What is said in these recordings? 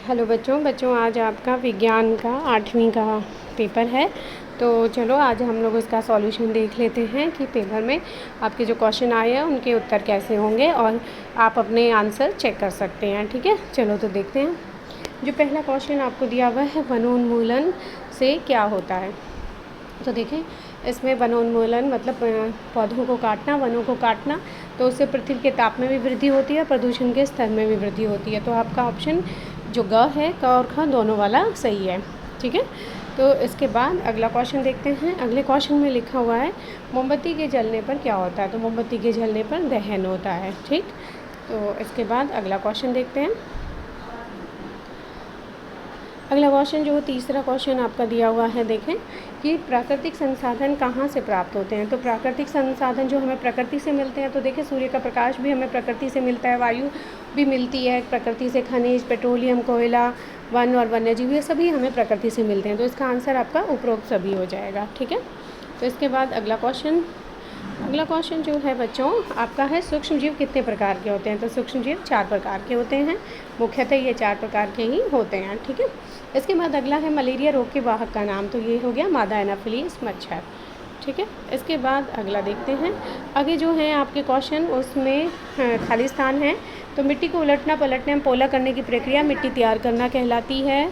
Hello बच्चों आज आपका विज्ञान का 8वीं का पेपर है। तो चलो आज हम लोग उसका सॉल्यूशन देख लेते हैं कि पेपर में आपके जो क्वेश्चन आए हैं उनके उत्तर कैसे होंगे और आप अपने आंसर चेक कर सकते हैं। ठीक है, चलो तो देखते हैं। जो पहला क्वेश्चन आपको दिया हुआ है, वनोन्मूलन से क्या होता है। तो देखें, इसमें वनोन्मूलन मतलब पौधों को काटना, वनों को काटना, तो उससे पृथ्वी के ताप में भी वृद्धि होती है, प्रदूषण के स्तर में भी वृद्धि होती है। तो आपका ऑप्शन जो ग है, क और ख दोनों वाला सही है। ठीक है, तो इसके बाद अगला क्वेश्चन देखते हैं। अगले क्वेश्चन में लिखा हुआ है, मोमबत्ती के जलने पर क्या होता है। तो मोमबत्ती के जलने पर दहन होता है। ठीक, तो इसके बाद अगला क्वेश्चन देखते हैं। अगला क्वेश्चन जो तीसरा क्वेश्चन आपका दिया हुआ है, देखें कि प्राकृतिक संसाधन कहाँ से प्राप्त होते हैं। तो प्राकृतिक संसाधन जो हमें प्रकृति से मिलते हैं, तो देखें सूर्य का प्रकाश भी हमें प्रकृति से मिलता है, वायु भी मिलती है प्रकृति से, खनिज, पेट्रोलियम, कोयला, वन और वन्यजीव, ये सभी हमें प्रकृति से मिलते हैं। तो इसका आंसर आपका उपरोक्त सभी हो जाएगा। ठीक है, तो इसके बाद अगला क्वेश्चन जो है बच्चों आपका है, सूक्ष्म जीव कितने प्रकार के होते हैं। तो सूक्ष्म जीव 4 प्रकार के होते हैं, मुख्यतः ये 4 प्रकार के ही होते हैं। ठीक है, इसके बाद अगला है मलेरिया रोग के वाहक का नाम। तो ये हो गया मादा एनाफिलीज मच्छर। ठीक है, इसके बाद अगला देखते हैं। आगे जो है आपके क्वेश्चन उसमें खाली स्थान है। तो मिट्टी को उलटना पलटने में पोला करने की प्रक्रिया मिट्टी तैयार करना कहलाती है।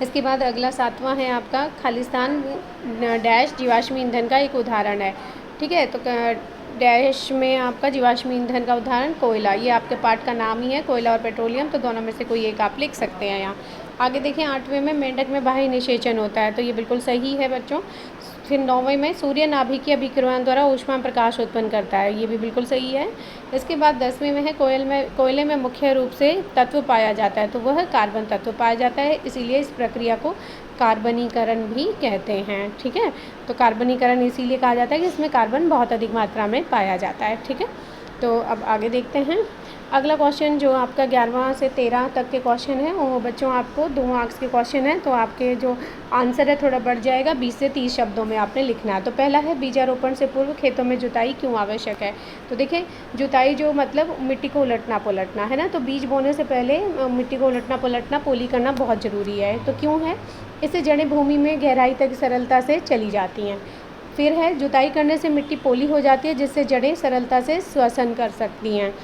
इसके बाद अगला 7वां है आपका, खालिस्तान डैश जीवाश्म ईंधन का एक उदाहरण है। ठीक है, तो डैश में आपका जीवाश्म ईंधन का उदाहरण कोयला, ये आपके पार्ट का नाम ही है, कोयला और पेट्रोलियम, तो दोनों में से कोई एक आप लिख सकते हैं यहाँ। आगे देखें, 8वें में मेंढक में बाह्य निषेचन होता है। तो ये बिल्कुल सही है बच्चों। फिर 9वें में सूर्य नाभिकीय अभिक्रमण द्वारा ऊष्मा प्रकाश उत्पन्न करता है, ये भी बिल्कुल सही है। इसके बाद 10वें में है, कोयले में मुख्य रूप से तत्व पाया जाता है। तो वह कार्बन तत्व पाया जाता है, इसीलिए इस प्रक्रिया को कार्बनीकरण भी कहते हैं। ठीक है, तो कार्बनीकरण इसीलिए कहा जाता है कि इसमें कार्बन बहुत अधिक मात्रा में पाया जाता है। ठीक है, तो अब आगे देखते हैं। अगला क्वेश्चन जो आपका 11वां से 13 तक के क्वेश्चन है, वो बच्चों आपको 2 मार्क्स के क्वेश्चन है। तो आपके जो आंसर है थोड़ा बढ़ जाएगा, 20 से 30 शब्दों में आपने लिखना है। तो पहला है, बीजारोपण से पूर्व खेतों में जुताई क्यों आवश्यक है। तो देखिए, जुताई जो मतलब मिट्टी को उलटना पलटना है ना, तो बीज बोने से पहले मिट्टी को उलटना पलटना, पोली करना बहुत ज़रूरी है। तो क्यों है, इससे जड़ें भूमि में गहराई तक सरलता से चली जाती हैं। फिर है, जुताई करने से मिट्टी पोली हो जाती है, जिससे जड़ें सरलता से श्वसन कर सकती हैं।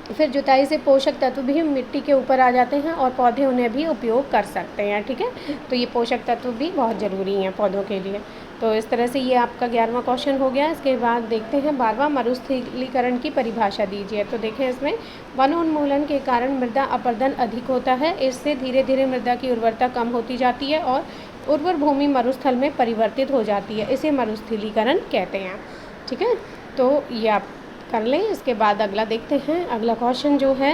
फिर जुताई से पोषक तत्व भी मिट्टी के ऊपर आ जाते हैं और पौधे उन्हें भी उपयोग कर सकते हैं। ठीक है, तो ये पोषक तत्व भी बहुत ज़रूरी हैं पौधों के लिए। तो इस तरह से ये आपका 11वां क्वेश्चन हो गया। इसके बाद देखते हैं 12वां, मरुस्थलीकरण की परिभाषा दीजिए। तो देखें, इसमें वनोन्मूलन के कारण मृदा अपरदन अधिक होता है, इससे धीरे धीरे मृदा की उर्वरता कम होती जाती है और उर्वर भूमि मरुस्थल में परिवर्तित हो जाती है, इसे मरुस्थलीकरण कहते हैं। ठीक है, तो ये आप कर लें। इसके बाद अगला देखते हैं। अगला क्वेश्चन जो है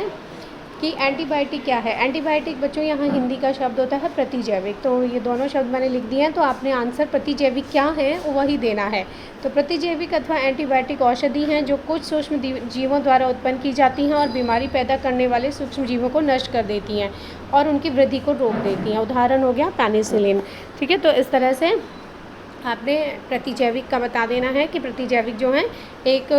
कि एंटीबायोटिक क्या है। एंटीबायोटिक बच्चों यहाँ हिंदी का शब्द होता है प्रतिजैविक। तो ये दोनों शब्द मैंने लिख दिए हैं, तो आपने आंसर प्रतिजैविक क्या है वही देना है। तो प्रतिजैविक अथवा एंटीबायोटिक औषधि हैं जो कुछ सूक्ष्म जीवों द्वारा उत्पन्न की जाती हैं और बीमारी पैदा करने वाले सूक्ष्म जीवों को नष्ट कर देती हैं और उनकी वृद्धि को रोक देती हैं। उदाहरण हो गया पेनिसिलिन। ठीक है, तो इस तरह से आपने प्रतिजैविक का बता देना है कि प्रतिजैविक जो हैं एक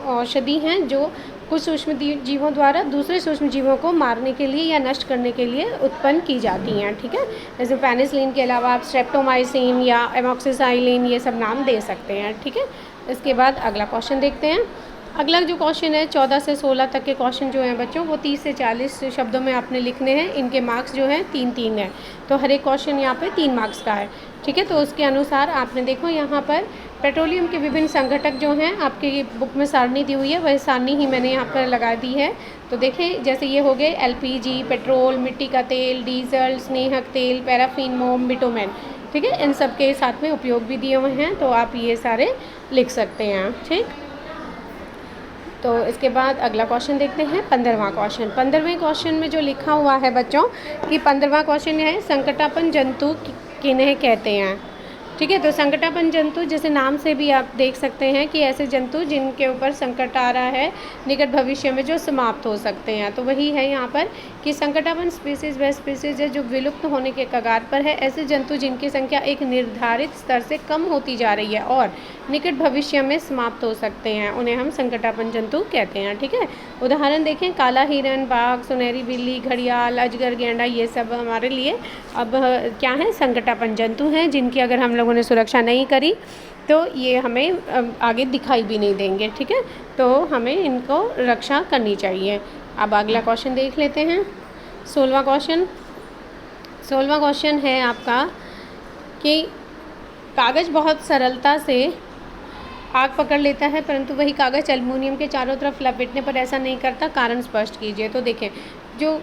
औषधि हैं जो कुछ सूक्ष्म जीवों द्वारा दूसरे सूक्ष्म जीवों को मारने के लिए या नष्ट करने के लिए उत्पन्न की जाती हैं। ठीक है, जैसे पेनिसिलिन के अलावा आप स्ट्रेप्टोमाइसिन या एमॉक्सिसाइलिन ये सब नाम दे सकते हैं। ठीक है, इसके बाद अगला क्वेश्चन देखते हैं। अगला जो क्वेश्चन है 14 से 16 तक के क्वेश्चन जो हैं बच्चों, वो 30 से 40 शब्दों में आपने लिखने हैं। इनके मार्क्स जो हैं 3-3 हैं, तो हर एक क्वेश्चन यहाँ पे 3 मार्क्स का है। ठीक है, तो उसके अनुसार आपने देखो यहाँ पर पेट्रोलियम के विभिन्न संघटक जो हैं आपकी बुक में सारणी दी हुई है, वह सारणी ही मैंने यहाँ पर लगा दी है। तो देखें, जैसे ये हो गए एलपीजी, पेट्रोल, मिट्टी का तेल, डीजल, स्नेहक तेल, पैराफिन, मोम, बिटुमेन। ठीक है, इन सब के साथ में उपयोग भी दिए हुए हैं, तो आप ये सारे लिख सकते हैं। ठीक, तो इसके बाद अगला क्वेश्चन देखते हैं 15वां क्वेश्चन। 15वें क्वेश्चन में जो लिखा हुआ है बच्चों कि 15वां क्वेश्चन है, संकटापन जंतु किन्हें कहते हैं। ठीक है। तो संकटापन जंतु जैसे नाम से भी आप देख सकते हैं कि ऐसे जंतु जिनके ऊपर संकट आ रहा है निकट भविष्य में जो समाप्त हो सकते हैं। तो वही है यहाँ पर कि संकटापन स्पीसीज वह स्पीसीज है जो विलुप्त होने के कगार पर है। ऐसे जंतु जिनकी संख्या एक निर्धारित स्तर से कम होती जा रही है और निकट भविष्य में समाप्त हो सकते हैं, उन्हें हम संकटापन जंतु कहते हैं। ठीक है। उदाहरण देखें, काला हिरन, बाघ, सुनहरी बिल्ली, घड़ियाल, अजगर, गेंडा, ये सब हमारे लिए अब क्या है, संकटापन जंतु हैं जिनकी अगर हम लोगों ने सुरक्षा नहीं करी तो ये हमें आगे दिखाई भी नहीं देंगे। ठीक है। तो हमें इनको रक्षा करनी चाहिए। अब अगला क्वेश्चन देख लेते हैं। 16वां क्वेश्चन है आपका कि कागज़ बहुत सरलता से आग पकड़ लेता है परंतु वही कागज़ एल्युमिनियम के चारों तरफ लपेटने पर ऐसा नहीं करता, कारण स्पष्ट कीजिए। तो देखें, जो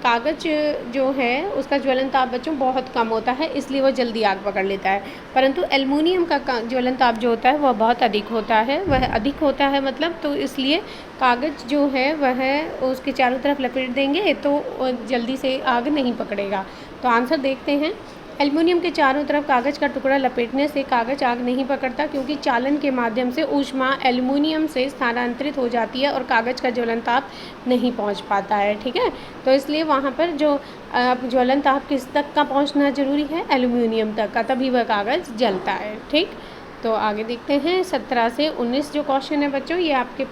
कागज़ जो है उसका ज्वलन ताप बच्चों बहुत कम होता है, इसलिए वो जल्दी आग पकड़ लेता है, परंतु एल्युमिनियम का ज्वलन ताप जो होता है वह बहुत अधिक होता है, वह अधिक होता है मतलब, तो इसलिए कागज़ जो है वह उसके चारों तरफ लपेट देंगे तो जल्दी से आग नहीं पकड़ेगा। तो आंसर देखते हैं। एल्युमिनियम के चारों तरफ कागज़ का टुकड़ा लपेटने से कागज़ आग नहीं पकड़ता क्योंकि चालन के माध्यम से ऊष्मा एल्युमिनियम से स्थानांतरित हो जाती है और कागज़ का ज्वलन ताप नहीं पहुंच पाता है। ठीक है। तो इसलिए वहाँ पर जो ज्वलन ताप किस तक का पहुंचना ज़रूरी है, एल्युमिनियम तक का, तभी वह कागज़ जलता है। ठीक। तो आगे देखते हैं 17 से 19 जो क्वेश्चन है बच्चों, ये आपके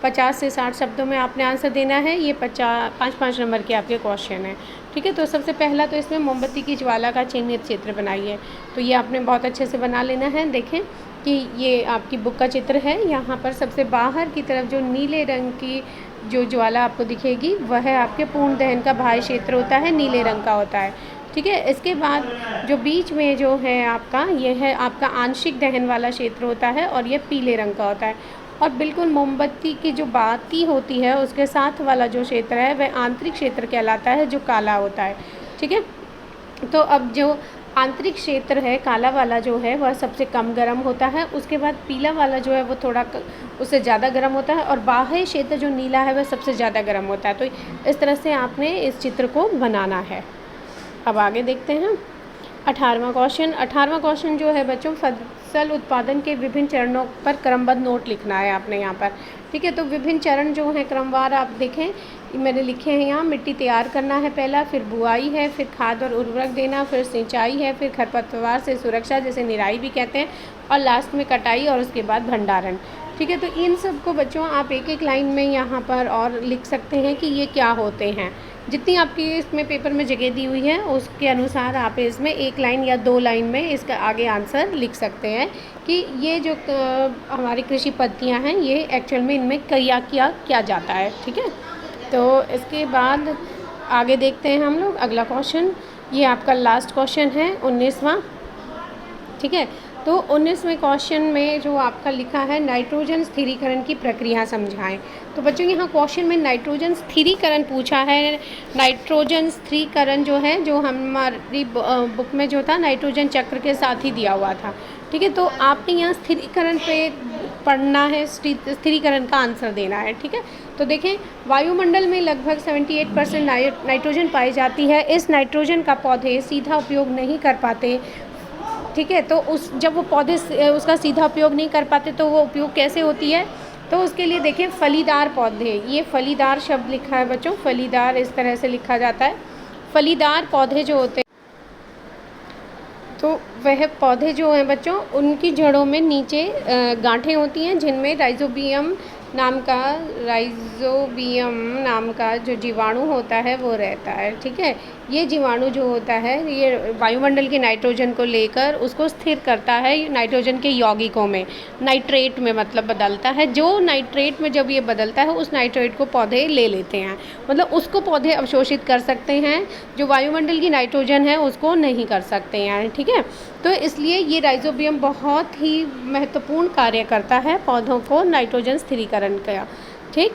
50 से 60 शब्दों में आपने आंसर देना है। ये 5 नंबर के आपके क्वेश्चन हैं। ठीक है। तो सबसे पहला तो इसमें मोमबत्ती की ज्वाला का चिन्हित चित्र बनाइए। तो ये आपने बहुत अच्छे से बना लेना है। देखें कि ये आपकी बुक का चित्र है। यहाँ पर सबसे बाहर की तरफ जो नीले रंग की जो ज्वाला आपको दिखेगी वह आपके पूर्ण दहन का बाह्य क्षेत्र होता है, नीले रंग का होता है। ठीक है। इसके बाद जो बीच में जो है आपका, ये है आपका आंशिक दहन वाला क्षेत्र होता है और ये पीले रंग का होता है। और बिल्कुल मोमबत्ती की जो बाती होती है उसके साथ वाला जो क्षेत्र है वह आंतरिक क्षेत्र कहलाता है, जो काला होता है। ठीक है। तो अब जो आंतरिक क्षेत्र है काला वाला जो है वह सबसे कम गर्म होता है, उसके बाद पीला वाला जो है वो थोड़ा उससे ज़्यादा गर्म होता है और बाह्य क्षेत्र जो नीला है वह सबसे ज़्यादा गर्म होता है। तो इस तरह से आपने इस चित्र को बनाना है। अब आगे देखते हैं 18वां क्वेश्चन जो है बच्चों, फसल उत्पादन के विभिन्न चरणों पर क्रमबद्ध नोट लिखना है आपने यहाँ पर। ठीक है। तो विभिन्न चरण जो हैं क्रमवार आप देखें, मैंने लिखे हैं यहाँ। मिट्टी तैयार करना है पहला, फिर बुआई है, फिर खाद और उर्वरक देना, फिर सिंचाई है, फिर खरपतवार से सुरक्षा जैसे निराई भी कहते हैं, और लास्ट में कटाई और उसके बाद भंडारण। ठीक है। तो इन सब को बच्चों आप एक एक लाइन में यहाँ पर और लिख सकते हैं कि ये क्या होते हैं। जितनी आपकी इसमें पेपर में जगह दी हुई है उसके अनुसार आप इसमें एक लाइन या 2 लाइन में इसका आगे आंसर लिख सकते हैं कि ये जो हमारी कृषि पद्धतियाँ हैं ये एक्चुअल में इनमें किया जाता है। ठीक है। तो इसके बाद आगे देखते हैं हम लोग अगला क्वेश्चन। ये आपका लास्ट क्वेश्चन है 19वां। ठीक है। तो 19वें क्वेश्चन में जो आपका लिखा है नाइट्रोजन स्थिरीकरण की प्रक्रिया समझाएं। तो बच्चों यहाँ क्वेश्चन में नाइट्रोजन स्थिरीकरण पूछा है। नाइट्रोजन स्थिरीकरण जो है, जो हमारी बुक में जो था नाइट्रोजन चक्र के साथ ही दिया हुआ था। ठीक है। तो आपने यहाँ स्थिरीकरण पे पढ़ना है, स्थिरीकरण का आंसर देना है। ठीक है। तो देखें, वायुमंडल में लगभग 78% नाइट्रोजन पाई जाती है। इस नाइट्रोजन का पौधे सीधा उपयोग नहीं कर पाते। ठीक है। तो जब वो पौधे उसका सीधा उपयोग नहीं कर पाते तो वो उपयोग कैसे होती है, तो उसके लिए देखें फलीदार पौधे, ये फलीदार शब्द लिखा है बच्चों, फलीदार इस तरह से लिखा जाता है। फलीदार पौधे जो होते हैं तो वह पौधे जो हैं बच्चों उनकी जड़ों में नीचे गांठें होती हैं जिनमें राइजोबियम नाम का जो जीवाणु होता है वो रहता है। ठीक है। ये जीवाणु जो होता है ये वायुमंडल के नाइट्रोजन को लेकर उसको स्थिर करता है नाइट्रोजन के यौगिकों में, नाइट्रेट में मतलब बदलता है। जो नाइट्रेट में जब ये बदलता है उस नाइट्रेट को पौधे ले लेते हैं, मतलब उसको पौधे अवशोषित कर सकते हैं, जो वायुमंडल की नाइट्रोजन है उसको नहीं कर सकते हैं। ठीक है। तो इसलिए ये राइजोबियम बहुत ही महत्वपूर्ण कार्य करता है पौधों को नाइट्रोजन स्थिरीकरण का। ठीक।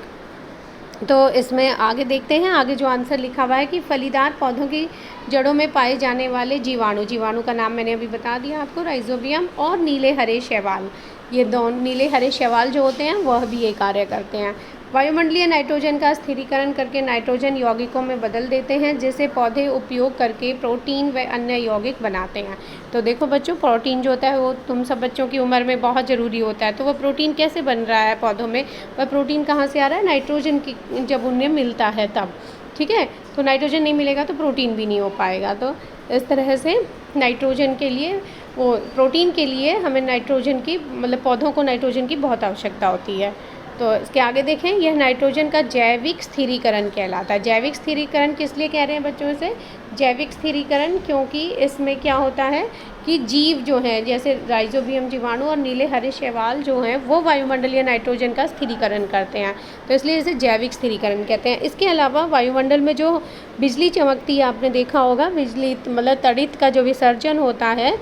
तो इसमें आगे देखते हैं, आगे जो आंसर लिखा हुआ है कि फलीदार पौधों की जड़ों में पाए जाने वाले जीवाणु का नाम मैंने अभी बता दिया आपको, राइजोबियम और नीले हरे शैवाल, ये दोनों नीले हरे शैवाल जो होते हैं वह भी ये कार्य करते हैं। वायुमंडलीय नाइट्रोजन का स्थिरीकरण करके नाइट्रोजन यौगिकों में बदल देते हैं, जिसे पौधे उपयोग करके प्रोटीन व अन्य यौगिक बनाते हैं। तो देखो बच्चों, प्रोटीन जो होता है वो तुम सब बच्चों की उम्र में बहुत ज़रूरी होता है। तो वो प्रोटीन कैसे बन रहा है पौधों में? वह प्रोटीन कहाँ से आ रहा है? नाइट्रोजन की जब उन्हें मिलता है तब। ठीक है, तो नाइट्रोजन नहीं मिलेगा तो प्रोटीन भी नहीं हो पाएगा। तो इस तरह से नाइट्रोजन के लिए, वो प्रोटीन के लिए हमें नाइट्रोजन की, मतलब पौधों को नाइट्रोजन की बहुत आवश्यकता होती है। तो इसके आगे देखें, यह नाइट्रोजन का जैविक स्थिरीकरण कहलाता है। जैविक स्थिरीकरण किस लिए कह रहे हैं बच्चों से? जैविक स्थिरीकरण क्योंकि इसमें क्या होता है कि जीव जो हैं, जैसे राइजोबियम जीवाणु और नीले हरे शैवाल जो हैं, वो वायुमंडलीय नाइट्रोजन का स्थिरीकरण करते हैं। तो इसलिए इसे जैविक स्थिरीकरण कहते हैं। इसके अलावा वायुमंडल में जो बिजली चमकती है, आपने देखा होगा, बिजली मतलब तड़ित का जो विसर्जन होता है,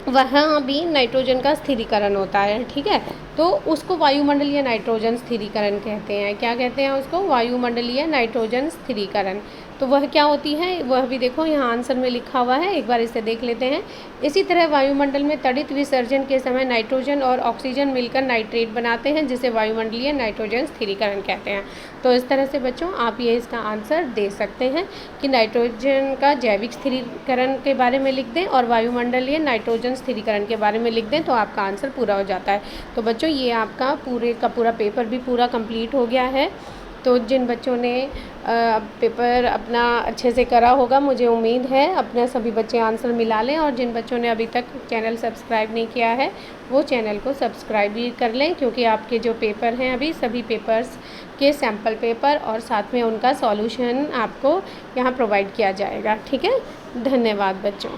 वहाँ भी नाइट्रोजन का स्थिरीकरण होता है। ठीक है, तो उसको वायुमंडलीय नाइट्रोजन स्थिरीकरण कहते हैं। क्या कहते हैं उसको? वायुमंडलीय नाइट्रोजन स्थिरीकरण। तो वह क्या होती है, वह भी देखो यहाँ आंसर में लिखा हुआ है, एक बार इसे देख लेते हैं। इसी तरह वायुमंडल में तड़ित विसर्जन के समय नाइट्रोजन और ऑक्सीजन मिलकर नाइट्रेट बनाते हैं, जिसे वायुमंडलीय नाइट्रोजन स्थिरीकरण कहते हैं। तो इस तरह से बच्चों आप ये इसका आंसर दे सकते हैं कि नाइट्रोजन का जैविक स्थिरीकरण के बारे में लिख दें और वायुमंडलीय नाइट्रोजन स्थिरीकरण के बारे में लिख दें, तो आपका आंसर पूरा हो जाता है। तो बच्चों ये आपका पूरे का पूरा पेपर भी पूरा कंप्लीट हो गया है। तो जिन बच्चों ने पेपर अपना अच्छे से करा होगा, मुझे उम्मीद है अपने सभी बच्चे आंसर मिला लें, और जिन बच्चों ने अभी तक चैनल सब्सक्राइब नहीं किया है वो चैनल को सब्सक्राइब भी कर लें, क्योंकि आपके जो पेपर हैं अभी सभी पेपर्स के सैम्पल पेपर और साथ में उनका सॉल्यूशन आपको यहाँ प्रोवाइड किया जाएगा। ठीक है, धन्यवाद बच्चों।